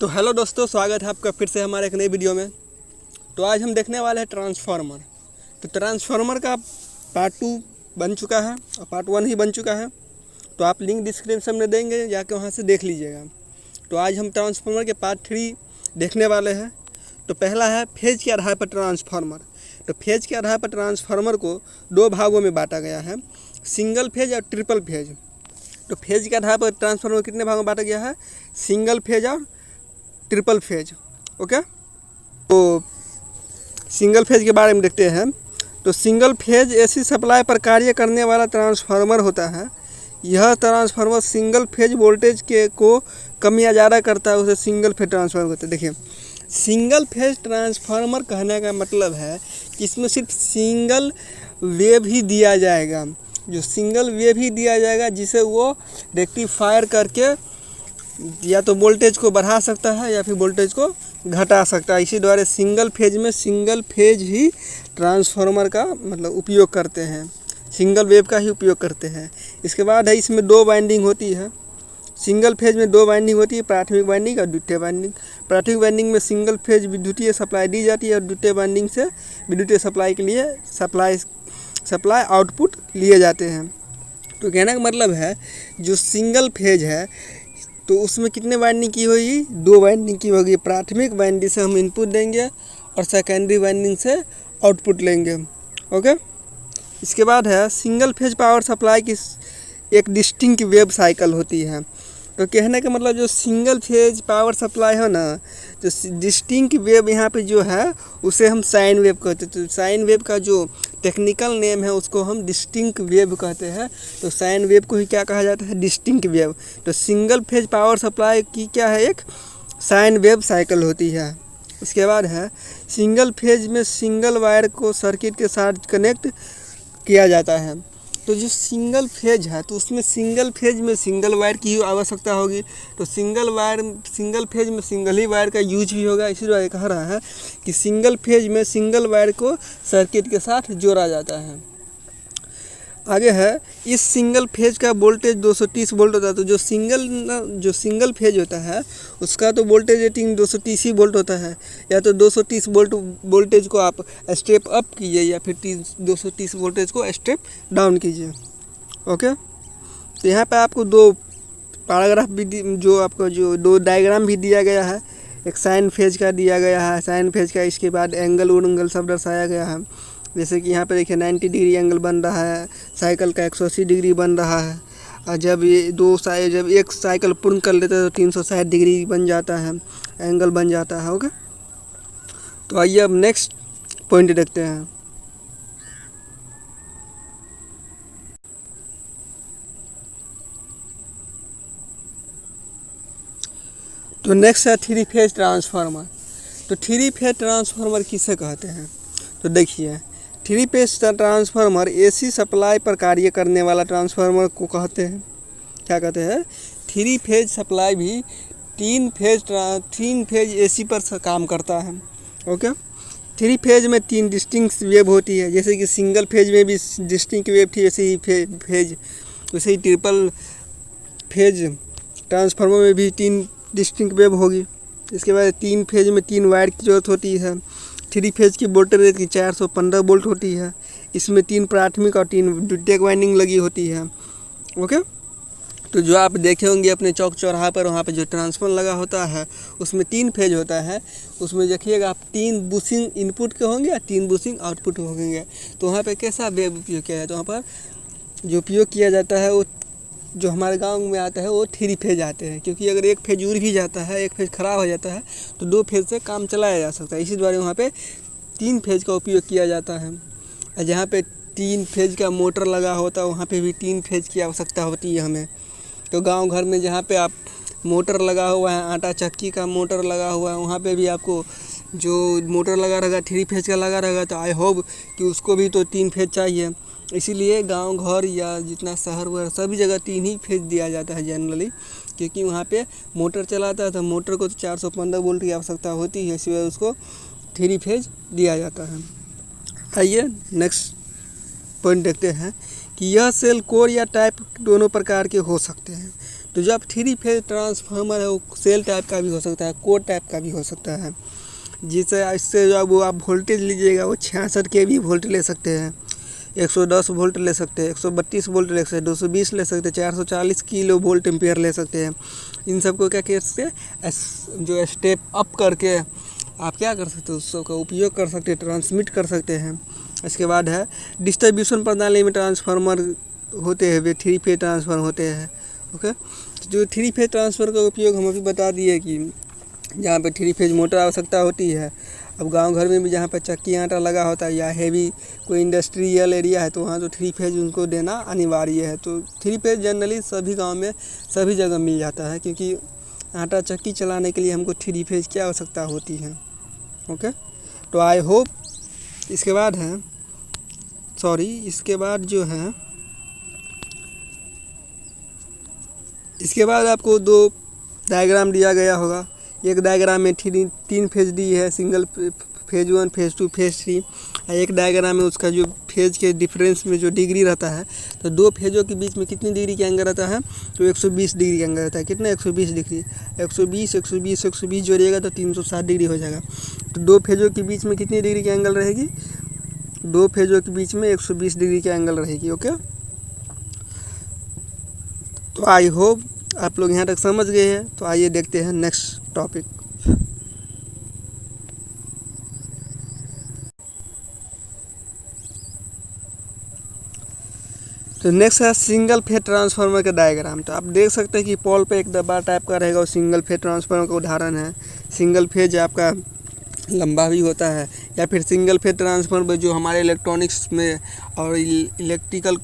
तो हेलो दोस्तों, स्वागत है आपका फिर से हमारे एक नई वीडियो में। तो आज हम देखने वाले हैं ट्रांसफार्मर। तो ट्रांसफार्मर का पार्ट 2 बन चुका है और पार्ट 1 ही बन चुका है। तो आप लिंक डिस्क्रिप्शन में देंगे, जाके वहां से देख लीजिएगा। तो आज हम ट्रांसफार्मर के पार्ट 3 देखने वाले हैं। तो पहला है फेज के आधार पर ट्रांसफार्मर। तो फेज के आधार पर ट्रांसफार्मर को 2 भागों में बांटा गया है, सिंगल फेज और ट्रिपल फेज। तो फेज के आधार पर ट्रांसफार्मर कितने भागों में बांटा गया है? सिंगल फेज और ट्रिपल फेज। ओके, तो सिंगल फेज के बारे में देखते हैं। तो सिंगल फेज एसी सप्लाई पर कार्य करने वाला ट्रांसफार्मर होता है। यह ट्रांसफार्मर सिंगल फेज वोल्टेज के को कम या ज़्यादा करता है, उसे सिंगल फेज ट्रांसफार्मर कहते हैं। देखिए, सिंगल फेज ट्रांसफार्मर कहने का मतलब है कि इसमें सिर्फ सिंगल वेव ही दिया जाएगा, जो सिंगल वेव ही दिया जाएगा, जिसे वो रेक्टिफायर करके या तो वोल्टेज को बढ़ा सकता है या फिर वोल्टेज को घटा सकता है। इसी द्वारा सिंगल फेज में सिंगल फेज ही ट्रांसफार्मर का मतलब उपयोग करते हैं, सिंगल वेव का ही उपयोग करते हैं। इसके बाद है, इसमें 2 वाइंडिंग होती है। सिंगल फेज में 2 वाइंडिंग होती है, प्राथमिक वाइंडिंग और द्वितीय वाइंडिंग। प्राथमिक वाइंडिंग में सिंगल फेज विद्युतीय सप्लाई दी जाती है और द्वितीय वाइंडिंग से विद्युतीय सप्लाई के लिए सप्लाई आउटपुट लिए जाते हैं। तो कहने का मतलब है, जो सिंगल फेज है तो उसमें कितने वाइंडिंग की होगी? 2 वाइंडिंग की होगी। प्राथमिक वाइंडिंग से हम इनपुट देंगे और सेकेंडरी वाइंडिंग से आउटपुट लेंगे। ओके, इसके बाद है, सिंगल फेज पावर सप्लाई की एक डिस्टिंक्ट वेव साइकिल होती है। तो कहने का मतलब, जो सिंगल फेज पावर सप्लाई है ना, तो डिस्टिंक्ट वेव यहाँ पे जो है उसे हम साइन वेव कहते हैं। तो साइन वेव का जो टेक्निकल नेम है उसको हम डिस्टिंक्ट वेव कहते हैं। तो साइन वेव को ही क्या कहा जाता है? Distinct wave. तो सिंगल फेज पावर सप्लाई की क्या है? एक साइन वेव साइकिल होती है। इसके बाद है, सिंगल फेज में सिंगल वायर को सर्किट के साथ कनेक्ट किया जाता है। तो जो सिंगल फेज है तो उसमें सिंगल फेज में सिंगल वायर की ही आवश्यकता होगी। तो सिंगल फेज में सिंगल ही वायर का यूज भी होगा। इसीलिए कह रहा है कि सिंगल फेज में सिंगल वायर को सर्किट के साथ जोड़ा जाता है। आगे है, इस सिंगल फेज का वोल्टेज 230 वोल्ट होता है। तो जो सिंगल फेज होता है उसका तो वोल्टेज रेटिंग 230 ही वोल्ट होता है। या तो 230 वोल्ट वोल्टेज को आप स्टेप अप कीजिए या फिर 230 वोल्टेज को स्टेप डाउन कीजिए। ओके, तो यहाँ पे आपको 2 पैराग्राफ भी जो आपको जो 2 डायग्राम भी दिया गया है। एक साइन फेज का दिया गया है, साइन फेज का। इसके बाद एंगल सब दर्शाया गया है। जैसे कि यहाँ पे देखिए 90 डिग्री एंगल बन रहा है, साइकिल का 180 डिग्री बन रहा है। और जब एक साइकिल पूर्ण कर लेते हैं तो 360 डिग्री बन जाता है, एंगल बन जाता है। ओके, तो आइए अब नेक्स्ट पॉइंट देखते हैं। तो नेक्स्ट है 3 फेज ट्रांसफार्मर। तो 3 फेज ट्रांसफार्मर किसे कहते हैं? तो देखिए, 3 फेज ट्रांसफार्मर एसी सप्लाई पर कार्य करने वाला ट्रांसफार्मर को कहते हैं। क्या कहते हैं? 3 फेज सप्लाई भी 3 फेज एसी पर काम करता है। ओके, 3 फेज में 3 डिस्टिंक्ट वेव होती है। जैसे कि सिंगल फेज में भी डिस्टिंक्ट वेव थी, वैसे ही ट्रिपल फेज ट्रांसफार्मर में भी 3 डिस्टिंक्ट वेव होगी। इसके बाद 3 फेज में 3 वायर की जरूरत होती है। 3 फेज की वोल्टेज रेट की 415 वोल्ट होती है। इसमें 3 प्राथमिक और 3 द्वितीयक वाइंडिंग लगी होती है। ओके, तो जो आप देखे होंगे अपने चौक चौराहा पर, वहाँ पे जो ट्रांसफार्मर लगा होता है उसमें 3 फेज होता है। उसमें देखिएगा आप 3 बुशिंग इनपुट के होंगे और 3 बुशिंग आउटपुट होंगे। तो वहाँ पे कैसा वेव उपयोग किया जाता है? वहाँ पर जो उपयोग किया जाता है वो जो हमारे गांव में आता है वो 3 फेज आते हैं। क्योंकि अगर एक फेज उड़ भी जाता है, एक फेज ख़राब हो जाता है, तो 2 फेज से काम चलाया जा सकता है। इसी द्वारा वहाँ पे 3 फेज का उपयोग किया जाता है। और जहाँ पे 3 फेज का मोटर लगा होता है वहाँ पे भी 3 फेज की आवश्यकता होती है हमें। तो गांव घर में जहाँ पे आप मोटर लगा हुआ है, आटा चक्की का मोटर लगा हुआ है, वहाँ पे भी आपको जो मोटर लगा रहेगा 3 फेज का लगा रहेगा। तो आई होप कि उसको भी तो 3 फेज चाहिए। इसीलिए गांव घर या जितना शहर वहर सभी जगह 3 ही फेज दिया जाता है जनरली। क्योंकि वहाँ पे मोटर चलाता है तो मोटर को तो 415 वोल्ट की आवश्यकता होती है, इसलिए उसको 3 फेज दिया जाता है। आइए नेक्स्ट पॉइंट देखते हैं कि यह सेल कोर या टाइप दोनों प्रकार के हो सकते हैं। तो जो आप थ्री फेज ट्रांसफार्मर है वो सेल टाइप का भी हो सकता है, कोर टाइप का भी हो सकता है, जिससे इससे जो वो आप वोल्टेज लीजिएगा वो 66 kV वोल्ट ले सकते हैं, 110 वोल्ट ले सकते हैं, 132 वोल्ट ले सकते हैं, 220 ले सकते हैं, 440 किलो वोल्ट एम्पियर ले सकते हैं। इन सबको क्या कर सकते हैं, जो स्टेप अप करके आप क्या कर सकते हो, उसका उपयोग कर सकते हैं, ट्रांसमिट कर सकते हैं। इसके बाद है डिस्ट्रीब्यूशन प्रणाली में ट्रांसफार्मर होते हैं, वे थ्री फेज ट्रांसफार्मर होते हैं। ओके, तो जो थ्री फेज ट्रांसफार्मर का उपयोग हम अभी बता दिए कि जहाँ पे थ्री फेज मोटर आवश्यकता होती है। अब गांव घर में भी जहाँ पे चक्की आटा लगा होता है या हैवी कोई इंडस्ट्रियल एरिया है तो वहाँ तो थ्री फेज उनको देना अनिवार्य है। तो थ्री फेज जनरली सभी गांव में सभी जगह मिल जाता है, क्योंकि आटा चक्की चलाने के लिए हमको थ्री फेज की आवश्यकता होती है। ओके, तो आई होप इसके बाद इसके बाद आपको दो डायग्राम दिया गया होगा। एक डायग्राम में तीन फेज दी है, सिंगल फेज 1, फेज 2, फेज 3। एक डायग्राम में उसका जो फेज के डिफरेंस में जो डिग्री रहता है, तो दो फेजों के बीच में कितनी डिग्री का एंगल रहता है, तो 120 डिग्री का एंगल रहता है। कितना, 120 डिग्री, 120 जोड़िएगा तो 360 डिग्री हो जाएगा। तो दो फेजों के बीच में कितनी डिग्री का एंगल रहेगी, दो फेजों के बीच में 120 डिग्री का एंगल रहेगी। ओके, तो आई होप आप लोग यहाँ तक समझ गए हैं। तो आइए देखते हैं नेक्स्ट टॉपिक। तो नेक्स्ट है सिंगल फेज ट्रांसफार्मर का डायग्राम। तो आप देख सकते हैं कि पोल पे एक डब्बा टाइप का रहेगा और सिंगल फेज ट्रांसफार्मर का उदाहरण है। सिंगल फेज आपका लंबा भी होता है, या फिर सिंगल फेज ट्रांसफार्मर जो हमारे इलेक्ट्रॉनिक्स में और इलेक्ट्रिकल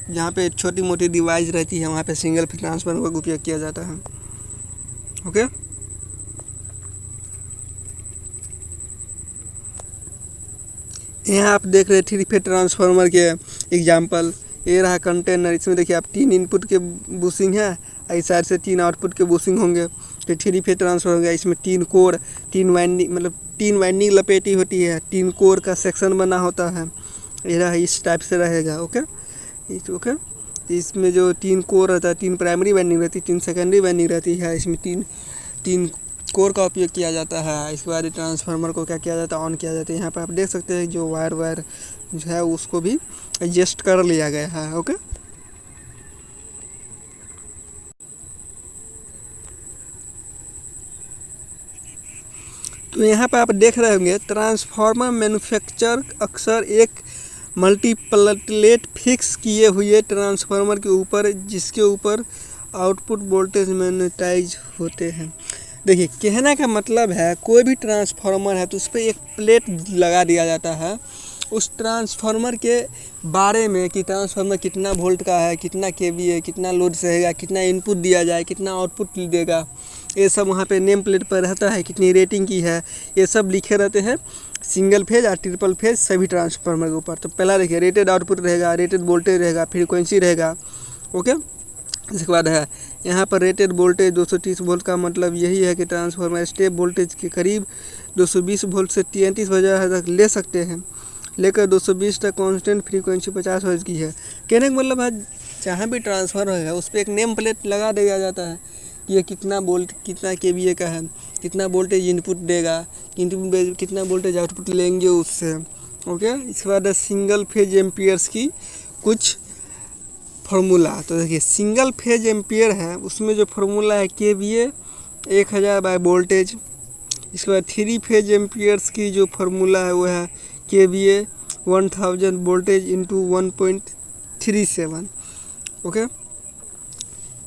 जहाँ पे छोटी मोटी डिवाइस रहती है वहाँ पे सिंगल फेज ट्रांसफार्मर का उपयोग किया जाता है। ओके, यहाँ आप देख रहे हैं थ्री फेज ट्रांसफार्मर के एग्जांपल। ये रहा कंटेनर, इसमें देखिए आप 3 इनपुट के बुशिंग है, इस साइड से 3 आउटपुट के बुशिंग होंगे। तो थ्री फेज ट्रांसफार्मर हो गया। इसमें 3 कोर, 3 वाइंडिंग, मतलब 3 वाइंडिंग लपेटी होती है, 3 कोर का सेक्शन बना होता है। ये रहा, इस टाइप से रहेगा। ओके, इसमें जो 3 कोर रहता है, 3 प्राइमरी वाइंडिंग रहती है, 3 सेकेंडरी वाइंडिंग रहती है। इसमें तीन कोर का उपयोग किया जाता है। इसके बाद ट्रांसफार्मर को क्या किया जाता है, ऑन किया जाता है। यहाँ पर आप देख सकते हैं जो वायर जो है उसको भी एडजस्ट कर लिया गया है। ओके, तो यहाँ पर आप देख रहे होंगे ट्रांसफार्मर मैन्युफैक्चर अक्सर एक मल्टीप्लेट फिक्स किए हुए ट्रांसफार्मर के ऊपर, जिसके ऊपर आउटपुट वोल्टेज मैग्नेटाइज होते हैं। देखिए, कहने का मतलब है कोई भी ट्रांसफार्मर है तो उस पर एक प्लेट लगा दिया जाता है उस ट्रांसफार्मर के बारे में कि ट्रांसफार्मर कितना वोल्ट का है, कितना केवी है, कितना लोड सहेगा, कितना इनपुट दिया जाए, कितना आउटपुट देगा, ये सब वहाँ पे नेम प्लेट पर रहता है। कितनी रेटिंग की है, ये सब लिखे रहते हैं सिंगल फेज और ट्रिपल फेज सभी ट्रांसफार्मर के ऊपर। तो पहला देखिए रेटेड आउटपुट रहेगा, रेटेड वोल्टेज रहेगा, फ्रीक्वेंसी रहेगा। ओके, इसके बाद है यहाँ पर रेटेड वोल्टेज 230 वोल्ट का मतलब यही है कि ट्रांसफार्मर स्टेप वोल्टेज के करीब 220 वोल्ट से 33,000 तक ले सकते हैं, लेकर 220 तक कांस्टेंट फ्रीक्वेंसी 50 हर्ट्ज की है। कहने का मतलब है जहाँ भी ट्रांसफार्मर है उस पर एक नेम प्लेट लगा दिया जाता है कि ये कितना वोल्ट, कितना केवीए का है, कितना वोल्टेज इनपुट देगा, कितना वोल्टेज आउटपुट लेंगे उससे। ओके, इसके बाद सिंगल फेज एम्पियर्स की कुछ फार्मूला। तो देखिए सिंगल फेज एम्पियर है, उसमें जो फार्मूला है केवीए 1000 बाय वोल्टेज। इसके बाद थ्री फेज एम्पियर्स की जो फार्मूला है वो है केवीए 1000 वोल्टेज इंटू 1.37। ओके,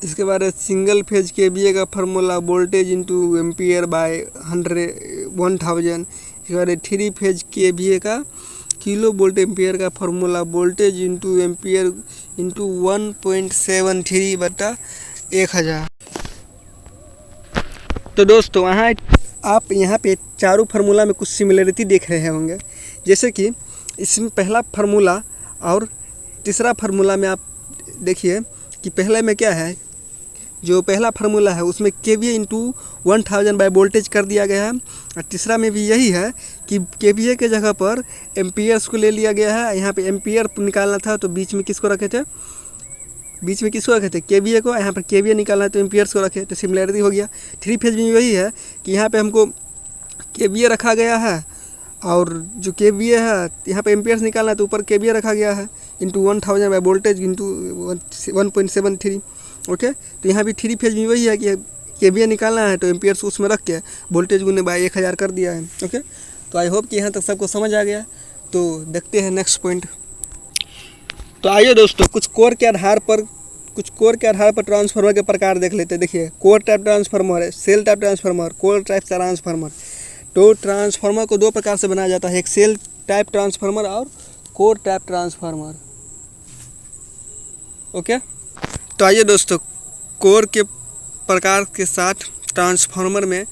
इसके बाद सिंगल फेज केवीए का formula voltage into ampere by 1000। इसके बाद थ्री फेज केवीए का किलो वोल्ट एम्पियर का formula voltage into ampere into 1.73/1000। तो दोस्तों आप यहाँ पे चारों फार्मूला में कुछ सिमिलरिटी देख रहे होंगे, जैसे कि इसमें पहला फार्मूला और तीसरा फार्मूला में आप देखिए कि पहले में क्या है, जो पहला फार्मूला है उसमें केवीए इंटू 1000 बाय वोल्टेज कर दिया गया है, और तीसरा में भी यही है कि केवीए के जगह पर एम्पियर्स को ले लिया गया है। यहाँ पे एम्पियर निकालना था तो बीच में किसको रखे थे, बीच में किसको रखे थे, केवीए को। यहाँ पर केवीए निकालना है तो एम्पियर्स को रखे, तो सिमिलरिटी हो गया। 3 फेज में वही है कि यहाँ पे हमको केवीए रखा गया है और जो केवीए है यहाँ पे एम्पियर्स निकालना है तो ऊपर केवीए रखा गया है into 1000 by voltage into 1.73। Okay, तो यहाँ भी 3 फेज में वही है कि केवीए निकालना है तो एम्पियर्स उसमें रख के वोल्टेज गुने बाई 1000 कर दिया है। ओके, तो आई होप कि यहाँ तक सबको समझ आ गया। तो देखते हैं नेक्स्ट पॉइंट। तो आइए दोस्तों, कुछ कोर के आधार पर ट्रांसफार्मर के प्रकार देख लेते हैं। देखिए, कोर टाइप ट्रांसफार्मर है, shell type transformer, core type transformer. तो ट्रांसफार्मर को 2 प्रकार से बनाया जाता है, एक सेल टाइप ट्रांसफार्मर और कोर टाइप ट्रांसफार्मर। ओके, तो आइए दोस्तों, कोर के प्रकार के साथ ट्रांसफार्मर में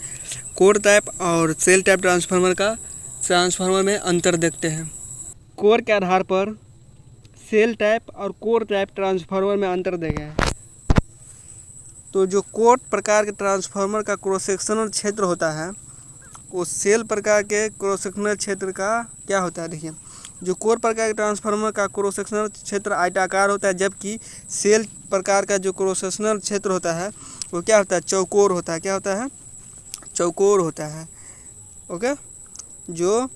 कोर टाइप और सेल टाइप ट्रांसफार्मर में अंतर देखते हैं। कोर के आधार पर सेल टाइप और कोर टाइप ट्रांसफार्मर में अंतर देखे हैं। तो जो कोर प्रकार के ट्रांसफार्मर का क्रॉस सेक्शनल क्षेत्र होता है वो सेल प्रकार के क्रॉस सेक्शनल क्षेत्र का क्या होता है। देखिए, जो कोर प्रकार के ट्रांसफार्मर का क्रॉस सेक्शनल क्षेत्र आयताकार होता है, जबकि सेल प्रकार का जो क्रॉस सेक्शनल क्षेत्र होता है वो क्या होता है, चौकोर होता है। क्या होता है, चौकोर होता है। ओके, जो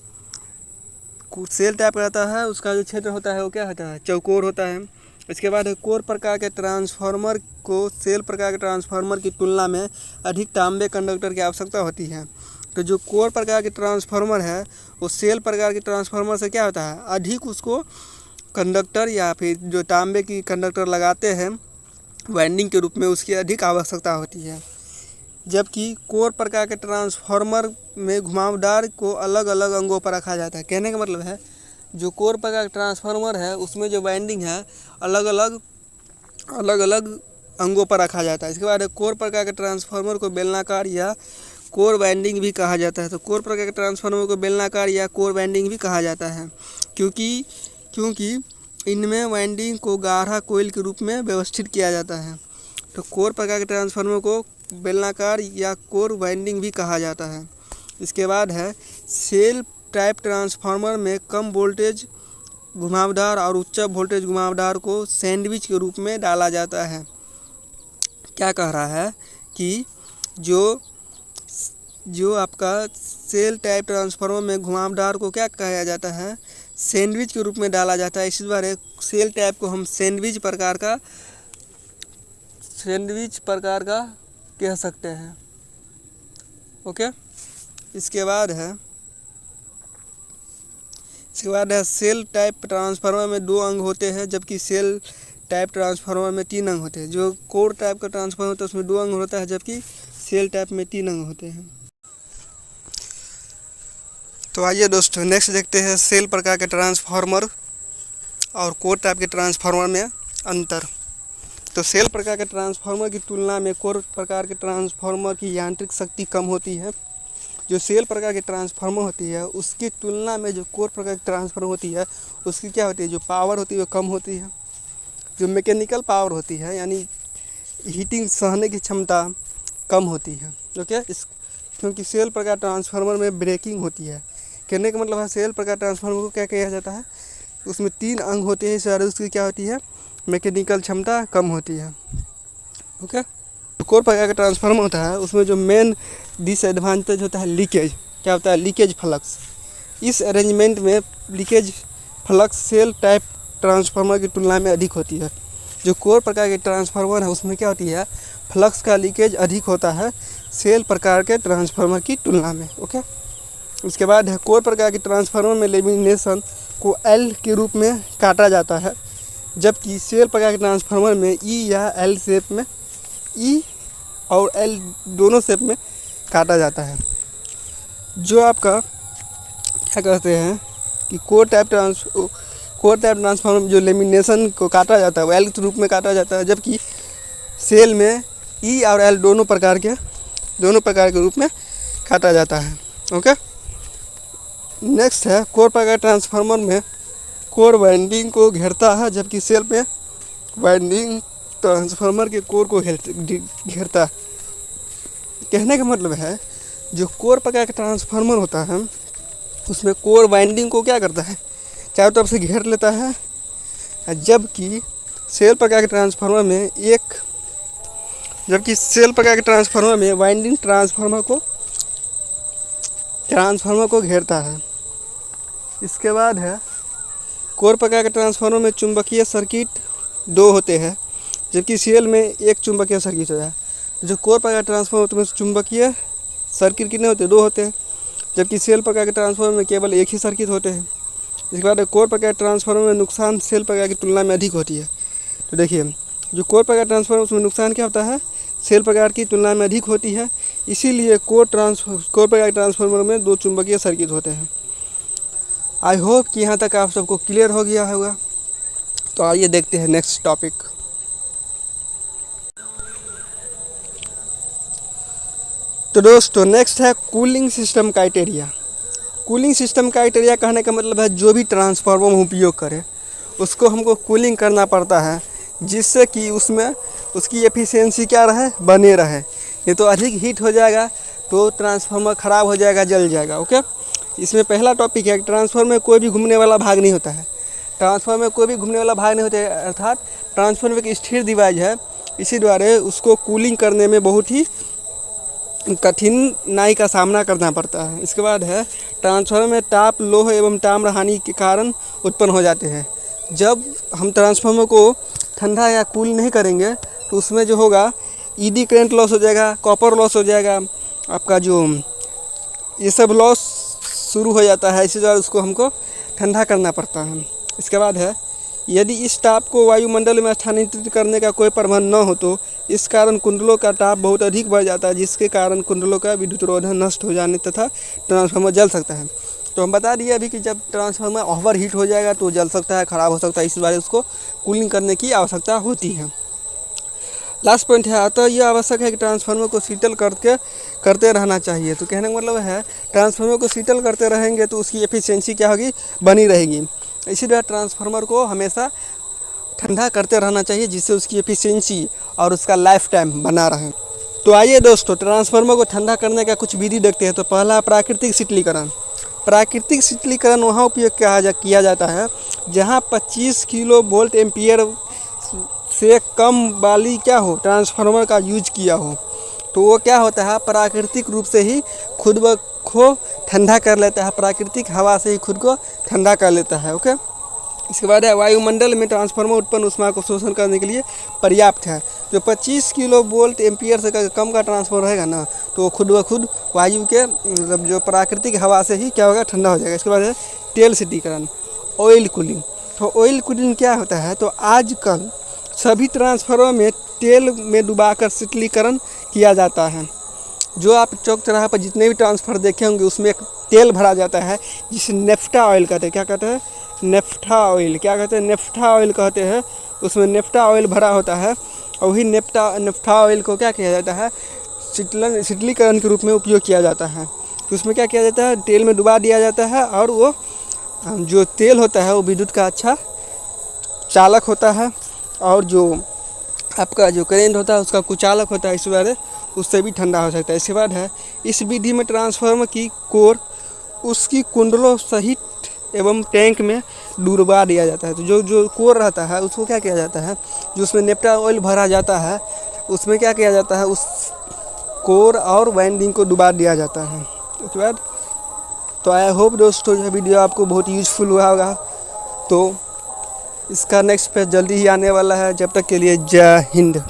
सेल टाइप का रहता है उसका जो क्षेत्र होता है वो क्या होता है, चौकोर होता है। इसके बाद कोर प्रकार के ट्रांसफार्मर को सेल प्रकार के ट्रांसफार्मर की तुलना में अधिक तांबे कंडक्टर की आवश्यकता होती है। तो जो कोर प्रकार के ट्रांसफार्मर है वो सेल प्रकार के ट्रांसफार्मर से क्या होता है, अधिक उसको कंडक्टर या फिर जो तांबे की कंडक्टर लगाते हैं वाइंडिंग के रूप में, उसकी अधिक आवश्यकता होती है। जबकि कोर प्रकार के ट्रांसफार्मर में घुमावदार को अलग अलग अंगों पर रखा जाता है। कहने का मतलब है जो कोर प्रकार का ट्रांसफार्मर है उसमें जो वाइंडिंग है अलग अलग अंगों पर रखा जाता है। इसके बाद कोर प्रकार के ट्रांसफार्मर को बेलनाकार या कोर वाइंडिंग भी कहा जाता है। तो कोर प्रकार के ट्रांसफार्मर को बेलनाकार या कोर वाइंडिंग भी कहा जाता है क्योंकि इनमें वाइंडिंग को गाढ़ा कोयल के रूप में व्यवस्थित किया जाता है। तो कोर प्रकार के ट्रांसफार्मर को बेलनाकार या कोर वाइंडिंग भी कहा जाता है। इसके बाद है सेल टाइप ट्रांसफार्मर में कम वोल्टेज घुमावदार और उच्च वोल्टेज घुमावदार को सैंडविच के रूप में डाला जाता है। क्या कह रहा है कि जो आपका सेल टाइप ट्रांसफार्मर में घुमावदार को क्या कहा जाता है, सैंडविच के रूप में डाला जाता है। इसी बार सेल टाइप को हम सैंडविच प्रकार का कह सकते हैं। ओके, इसके बाद है सेल टाइप ट्रांसफार्मर में 2 अंग होते हैं, जबकि सेल टाइप ट्रांसफार्मर में 3 अंग होते हैं। जो कोर टाइप का ट्रांसफार्मर होता है उसमें 2 अंग होता है, जबकि सेल टाइप में 3 अंग होते हैं। तो आइए दोस्तों, नेक्स्ट देखते हैं सेल प्रकार के ट्रांसफार्मर और कोर टाइप के ट्रांसफार्मर में अंतर। तो सेल प्रकार के ट्रांसफार्मर की तुलना में कोर प्रकार के ट्रांसफार्मर की यांत्रिक शक्ति कम होती है। जो सेल प्रकार की ट्रांसफार्मर होती है उसकी तुलना में जो कोर प्रकार की ट्रांसफार्मर होती है उसकी क्या होती है, जो पावर होती है वो कम होती है। जो मैकेनिकल पावर होती है यानी हीटिंग सहने की क्षमता कम होती है। ओके, क्योंकि सेल प्रकार ट्रांसफार्मर में ब्रेकिंग होती है। कहने का मतलब है सेल प्रकार ट्रांसफार्मर को क्या कहा जाता है, उसमें 3 अंग होते हैं, इस वजह उसकी क्या होती है, मैकेनिकल क्षमता कम होती है। ओके, कोर प्रकार का ट्रांसफार्मर होता है उसमें जो मेन डिसएडवांटेज होता है लीकेज। क्या होता है, लीकेज फ्लक्स। इस अरेंजमेंट में leakage flux shell type transformer की तुलना में अधिक होती है। जो कोर प्रकार के ट्रांसफार्मर है उसमें क्या होती है, फ्लक्स का लीकेज अधिक होता है सेल प्रकार के ट्रांसफार्मर की तुलना में। ओके, उसके बाद है कोर प्रकार के ट्रांसफार्मर में लेमिनेशन को एल के रूप में काटा जाता है, जबकि सेल प्रकार के ट्रांसफार्मर में ई या एल शेप में, ई और एल दोनों शेप में काटा जाता है। जो आपका क्या कहते हैं कि कोर टाइप ट्रांसफार्मर में जो लेमिनेशन को काटा जाता है वो एल के रूप में काटा जाता है, जबकि सेल में ई और एल दोनों प्रकार के रूप में काटा जाता है। ओके, नेक्स्ट है कोर प्रकार ट्रांसफार्मर में कोर वाइंडिंग को घेरता है, जबकि सेल में वाइंडिंग ट्रांसफार्मर के कोर को घेरता है। कहने का मतलब है जो कोर प्रकार का ट्रांसफार्मर होता है उसमें कोर वाइंडिंग को क्या करता है, चारों तरफ से घेर लेता है, जबकि सेल प्रकार के ट्रांसफार्मर में जबकि सेल प्रकार के ट्रांसफार्मर में वाइंडिंग ट्रांसफार्मर को घेरता है। इसके बाद है कोर प्रकार के ट्रांसफार्मर में चुंबकीय सर्किट 2 होते हैं, जबकि सेल में एक चुंबकीय सर्किट होता है। जो कोर प्रकार के ट्रांसफार्मर में चुंबकीय सर्किट कितने होते हैं? 2 होते हैं, जबकि सेल प्रकार के ट्रांसफार्मर में केवल एक ही सर्किट होते हैं। इसके बाद कोर प्रकार के ट्रांसफार्मर में नुकसान सेल प्रकार की तुलना में अधिक होती है। तो देखिए, जो कोर प्रकार ट्रांसफार्मर उसमें नुकसान क्या होता है? सेल प्रकार की तुलना में अधिक होती है। इसीलिए कोर प्रकार ट्रांसफार्मर में 2 चुंबकीय सर्किट होते हैं। आई होप कि यहाँ तक आप सबको क्लियर हो गया होगा। तो आइए देखते हैं नेक्स्ट टॉपिक। तो दोस्तों नेक्स्ट है cooling system criteria. Cooling system criteria कहने का मतलब है जो भी ट्रांसफार्मर हम उपयोग करें उसको हमको कूलिंग करना पड़ता है, जिससे कि उसमें उसकी एफिशिएंसी क्या रहे, बने रहे। ये तो अधिक हीट हो जाएगा तो ट्रांसफार्मर ख़राब हो जाएगा, जल जाएगा। ओके, इसमें पहला टॉपिक है ट्रांसफार्मर में कोई भी घूमने वाला भाग नहीं होता है। ट्रांसफार्मर में कोई भी घूमने वाला भाग नहीं होता है, अर्थात ट्रांसफार्मर एक स्थिर डिवाइस है। इसी द्वारा उसको कूलिंग करने में बहुत ही कठिनाई का सामना करना पड़ता है। इसके बाद है ट्रांसफार्मर में ताप, लोह एवं ताम्र हानि के कारण उत्पन्न हो जाते हैं। जब हम ट्रांसफार्मर को ठंडा या कूल नहीं करेंगे तो उसमें जो होगा ईडी करंट लॉस हो जाएगा, कॉपर लॉस हो जाएगा, आपका जो ये सब लॉस शुरू हो जाता है। इसी द्वारा उसको हमको ठंडा करना पड़ता है। इसके बाद है यदि इस ताप को वायुमंडल में स्थानांतरित करने का कोई प्रबंध न हो तो इस कारण कुंडलों का ताप बहुत अधिक बढ़ जाता है, जिसके कारण कुंडलों का विद्युत रोधन नष्ट हो जाने तथा ट्रांसफार्मर जल सकता है। तो हम बता दिए अभी कि जब ट्रांसफार्मर ओवर हीट हो जाएगा तो जल सकता है, ख़राब हो सकता है। इस बारे उसको कूलिंग करने की आवश्यकता होती है। लास्ट पॉइंट है, अतः यह आवश्यक है कि ट्रांसफार्मर को शीतल करते रहना चाहिए। तो कहने का मतलब है ट्रांसफार्मर को शीतल करते रहेंगे तो उसकी एफिशिएंसी क्या होगी, बनी रहेगी। इसीलिए ट्रांसफार्मर को हमेशा ठंडा करते रहना चाहिए, जिससे उसकी एफिशिएंसी और उसका लाइफ टाइम बना रहे। तो आइए दोस्तों ट्रांसफार्मर को ठंडा करने का कुछ विधि देखते हैं। तो पहला प्राकृतिक शीतलीकरण। प्राकृतिक शीतलीकरण वहाँ उपयोग किया जाता है जहाँ 25 किलो वोल्ट एम्पियर से कम वाली क्या हो ट्रांसफार्मर का यूज किया हो। तो वो क्या होता है, प्राकृतिक रूप से ही खुद ब को ठंडा कर लेता है, प्राकृतिक हवा से ही खुद को ठंडा कर लेता है। ओके, इसके बाद है वायुमंडल में ट्रांसफार्मर उत्पन्न ऊष्मा को शोषण करने के लिए पर्याप्त है। जो 25 किलो वोल्ट एम्पियर से कम का ट्रांसफार्मर रहेगा ना, तो वो खुद ब खुद वायु के मतलब जो प्राकृतिक हवा से ही क्या होगा, ठंडा हो जाएगा। इसके बाद है तेल शीतलीकरण, ऑयल कूलिंग। तो ऑयल कूलिंग क्या होता है, तो आजकल सभी ट्रांसफार्मर में तेल में डुबाकर शीतलीकरण किया जाता है। जो आप चौक चौराहे पर जितने भी ट्रांसफार्मर देखे होंगे उसमें एक तेल भरा जाता है जिसे नेफ्टा ऑयल कहते हैं। क्या कहते हैं, नेफ्टा ऑयल। क्या कहते हैं, नेफ्टा ऑयल कहते हैं। उसमें नेफ्टा ऑयल भरा होता है और वही नेफ्टा ऑयल को क्या किया जाता है, शीतलीकरण के रूप में उपयोग किया जाता है। तो उसमें क्या किया जाता है, तेल में डुबा दिया जाता है और वो जो तेल होता है वो विद्युत का अच्छा चालक होता है और जो आपका जो करेंट होता है उसका कुचालक होता है। इस बार उससे भी ठंडा हो सकता है। इसके बाद है इस विधि में ट्रांसफार्मर की कोर उसकी कुंडलों सहित एवं टैंक में डुबा दिया जाता है। तो जो कोर रहता है उसको क्या किया जाता है, जो उसमें नेफ्टा ऑयल भरा जाता है उसमें क्या किया जाता है, उस कोर और वाइंडिंग को डुबा दिया जाता है। उसके बाद तो आई होप दोस्तों यह वीडियो आपको बहुत यूजफुल हुआ होगा। तो इसका नेक्स्ट पेज जल्दी ही आने वाला है। जब तक के लिए जय हिंद।